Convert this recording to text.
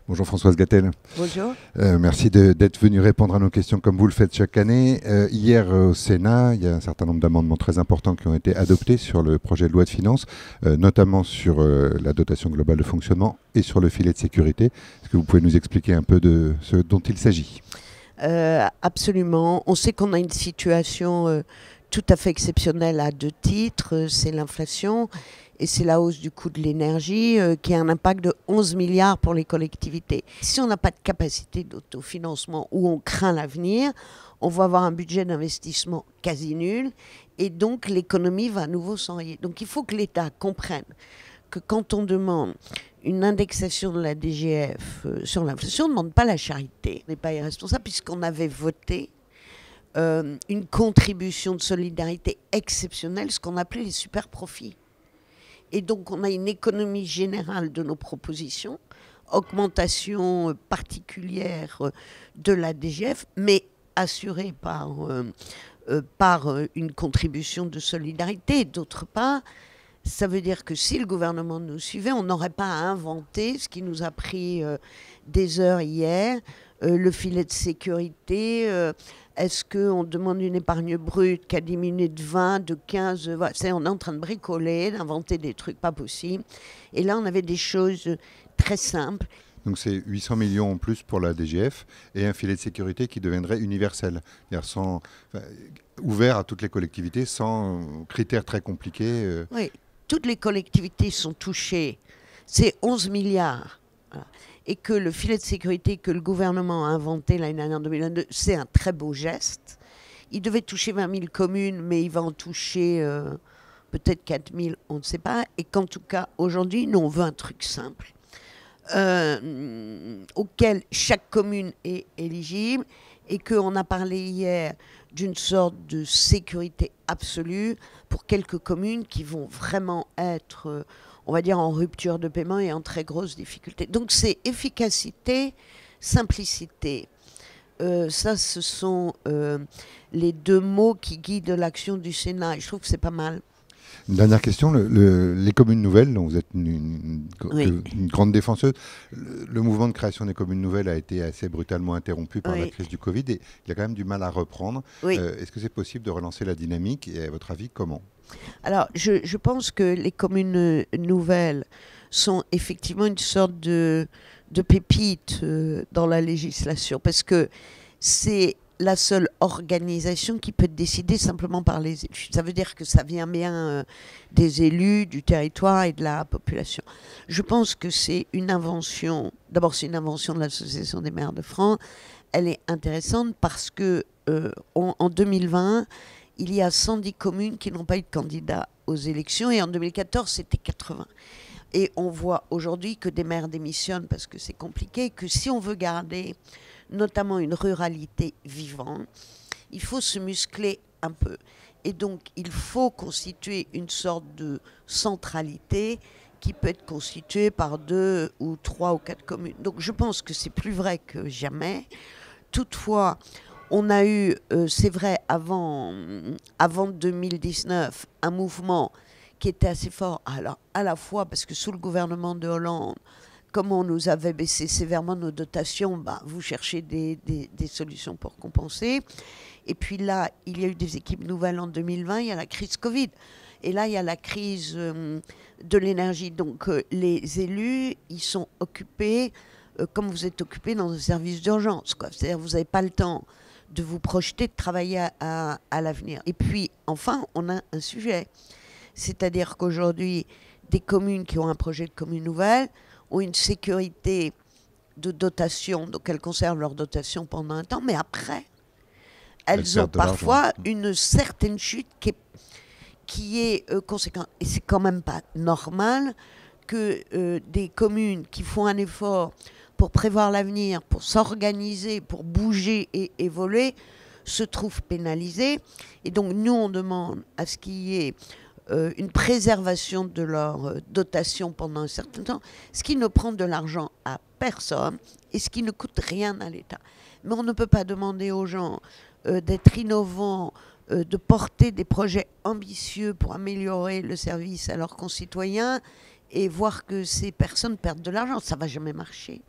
Bonjour Françoise Gattel. Bonjour. Merci d'être venu répondre à nos questions comme vous le faites chaque année. Hier au Sénat, il y a un certain nombre d'amendements très importants qui ont été adoptés sur le projet de loi de finances, notamment sur la dotation globale de fonctionnement et sur le filet de sécurité. Est-ce que vous pouvez nous expliquer un peu de ce dont il s'agit ? Absolument. On sait qu'on a une situation tout à fait exceptionnelle à deux titres. C'est l'inflation et c'est la hausse du coût de l'énergie qui a un impact de 11 milliards pour les collectivités. Si on n'a pas de capacité d'autofinancement ou on craint l'avenir, on va avoir un budget d'investissement quasi nul et donc l'économie va à nouveau s'enrayer. Donc il faut que l'État comprenne que quand on demande une indexation de la DGF sur l'inflation, on ne demande pas la charité. On n'est pas irresponsable puisqu'on avait voté une contribution de solidarité exceptionnelle, ce qu'on appelait les super profits. Et donc on a une économie générale de nos propositions, augmentation particulière de la DGF, mais assurée par une contribution de solidarité. D'autre part, ça veut dire que si le gouvernement nous suivait, on n'aurait pas à inventer ce qui nous a pris des heures hier, le filet de sécurité. Est-ce qu'on demande une épargne brute qui a diminué de 20, de 15 voilà. On est en train de bricoler, d'inventer des trucs pas possibles. Et là, on avait des choses très simples. Donc c'est 800 millions en plus pour la DGF et un filet de sécurité qui deviendrait universel, c'est-à-dire ouvert à toutes les collectivités sans critères très compliqués. Oui, toutes les collectivités sont touchées. C'est 11 milliards. Voilà. Et que le filet de sécurité que le gouvernement a inventé l'année dernière en 2022, c'est un très beau geste. Il devait toucher 20 000 communes, mais il va en toucher peut-être 4 000, on ne sait pas. Et qu'en tout cas, aujourd'hui, nous, on veut un truc simple, auquel chaque commune est éligible, et qu'on a parlé hier d'une sorte de sécurité absolue pour quelques communes qui vont vraiment être on va dire en rupture de paiement et en très grosse difficulté. Donc c'est efficacité, simplicité. Ça, ce sont les deux mots qui guident l'action du Sénat. Et je trouve que c'est pas mal. Une dernière question, les communes nouvelles, dont vous êtes une grande défenseuse, le mouvement de création des communes nouvelles a été assez brutalement interrompu par la crise du Covid et il y a quand même du mal à reprendre. Est-ce que c'est possible de relancer la dynamique et à votre avis, comment ? Alors, je pense que les communes nouvelles sont effectivement une sorte de pépite dans la législation parce que c'est la seule organisation qui peut être décidée simplement par les élus. Ça veut dire que ça vient bien des élus, du territoire et de la population. Je pense que c'est une invention, d'abord c'est une invention de l'Association des maires de France, elle est intéressante parce que en 2020, il y a 110 communes qui n'ont pas eu de candidat aux élections et en 2014, c'était 80. Et on voit aujourd'hui que des maires démissionnent parce que c'est compliqué, que si on veut garder notamment une ruralité vivante, il faut se muscler un peu. Et donc, il faut constituer une sorte de centralité qui peut être constituée par 2 ou 3 ou 4 communes. Donc, je pense que c'est plus vrai que jamais. Toutefois, on a eu, c'est vrai, avant 2019, un mouvement qui était assez fort, alors, à la fois parce que sous le gouvernement de Hollande, comme on nous avait baissé sévèrement nos dotations, vous cherchez des solutions pour compenser. Et puis là, il y a eu des équipes nouvelles en 2020, il y a la crise Covid. Et là, il y a la crise de l'énergie. Donc les élus, ils sont occupés comme vous êtes occupés dans un service d'urgence, quoi. C'est-à-dire que vous n'avez pas le temps de vous projeter, de travailler à l'avenir. Et puis, enfin, on a un sujet. C'est-à-dire qu'aujourd'hui, des communes qui ont un projet de commune nouvelle ont une sécurité de dotation, donc elles conservent leur dotation pendant un temps, mais après, elles ont parfois une certaine chute qui est conséquente. Et c'est quand même pas normal que des communes qui font un effort pour prévoir l'avenir, pour s'organiser, pour bouger et évoluer, se trouvent pénalisées. Et donc nous, on demande à ce qu'il y ait une préservation de leur dotation pendant un certain temps, ce qui ne prend de l'argent à personne et ce qui ne coûte rien à l'État. Mais on ne peut pas demander aux gens d'être innovants, de porter des projets ambitieux pour améliorer le service à leurs concitoyens et voir que ces personnes perdent de l'argent. Ça ne va jamais marcher.